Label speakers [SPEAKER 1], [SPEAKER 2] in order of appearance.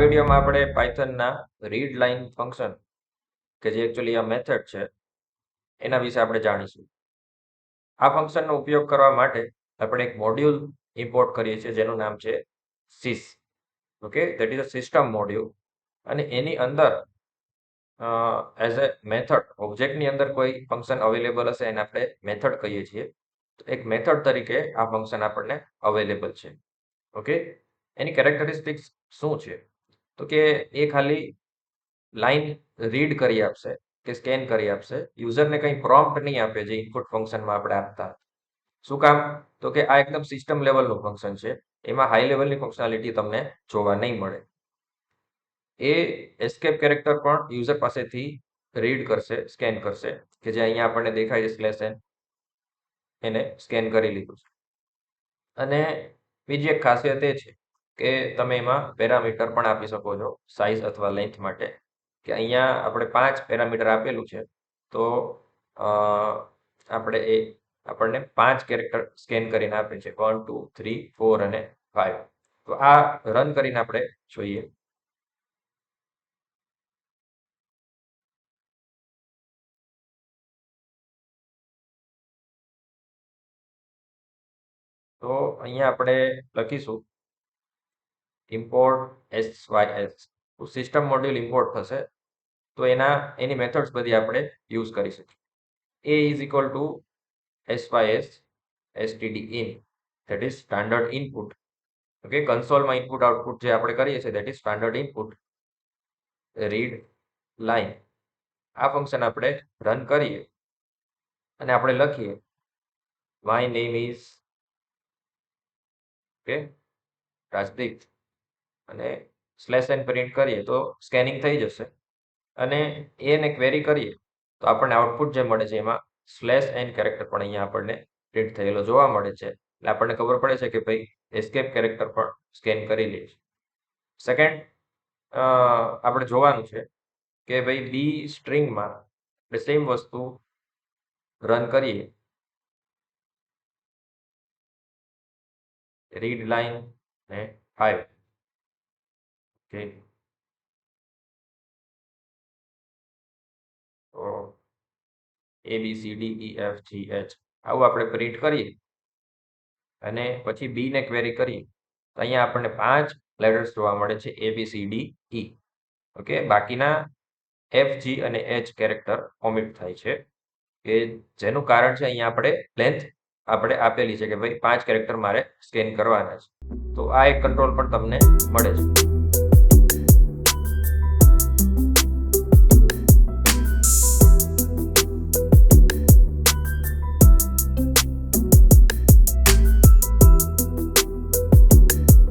[SPEAKER 1] વિડીયોમાં આપણે પાયથનના read line function કે જે એકચ્યુઅલી આ મેથડ છે એના વિશે આપણે જાણીશું. આ ફંક્શનનો ઉપયોગ કરવા માટે આપણે એક મોડ્યુલ ઇમ્પોર્ટ કરીએ છીએ જેનું નામ છે sys. Okay, that is a system module. અને એની અંદર એઝ અ મેથડ ઓબ્જેક્ટની અંદર કોઈ ફંક્શન અવેલેબલ હશે એને આપણે મેથડ કહીએ છીએ. તો એક મેથડ તરીકે આ ફંક્શન આપણને અવેલેબલ છે. ઓકે, એની કેરેક્ટરિસ્ટિક્સ શું છે તો કે એ ખાલી લાઈન રીડ કરી આપશે કે સ્કેન કરી આપશે, યુઝરને કંઈ પ્રોમ્પ્ટ નહીં આપે જે ઇનપુટ ફંક્શનમાં આપણે આપતા. શું કામ તો કે આ એકદમ સિસ્ટમ લેવલનું ફંક્શન છે, એમાં હાઈ લેવલની ફંક્શનાલિટી તમને જોવા નહીં મળે. એ એસ્કેપ કેરેક્ટર પણ યુઝર પાસેથી રીડ કરશે, સ્કેન કરશે, કે જે અહીંયા આપણને દેખાય છે સ્લેશ એન, એને સ્કેન કરી લીધું છે. અને બીજી એક ખાસિયત એ છે કે તમે એમાં પેરામીટર પણ આપી શકો છો સાઇઝ અથવા લેન્થ માટે, કે અહીંયા આપણે 5 પેરામીટર આપેલું છે તો આપણને 5 કેરેક્ટર સ્કેન કરીને આપે છે, 1 2 3 4 અને 5. તો આ રન કરીને આપણે જોઈએ. તો અહીંયા આપણે લખીશું import sys. System module import થશે તો એની મેથડ્સ બધી આપણે યુઝ કરી શકીએ. a is equal to sys stdin, that is standard input. Okay, કન્સોલમાં ઇનપુટ આઉટપુટ જે આપણે કરીએ છીએ that is standard input. Read line આ ફંક્શન આપણે રન કરીએ અને આપણે લખીએ માય નેમ ઇઝ રાજદીપ અને સ્લેશ એન પ્રિન્ટ કરીએ તો સ્કેનિંગ થઈ જશે. અને એને ક્વેરી કરીએ તો આપણને આઉટપુટ જે મળે છે એમાં સ્લેશ એન કેરેક્ટર પણ અહીંયા આપણને પ્રિન્ટ થયેલો જોવા મળે છે. એટલે આપણને ખબર પડે છે કે ભાઈ એસ્કેપ કેરેક્ટર પણ સ્કેન કરી લે છે. સેકન્ડ આપણે જોવાનું છે કે ભાઈ બી સ્ટ્રિંગમાં આપણે સેમ વસ્તુ રન કરીએ, રીડ લાઇન ને 5. ઓકે, તો ABCDEFGH આવું આપણે પ્રિન્ટ કરીએ અને પછી બી ને ક્વેરી કરીએ તો અહીંયા આપણને 5 લેટર્સ જોવા મળે છે ABCDE. ઓકે, બાકીના FG અને H કેરેક્ટર ઓમિટ થાય છે, કે જેનું કારણ છે અહીંયા આપણે લેન્થ આપણે આપેલી છે કે ભાઈ 5 કેરેક્ટર મારે સ્કેન કરવાના છે. તો આ એક કંટ્રોલ પણ તમને મળે છે.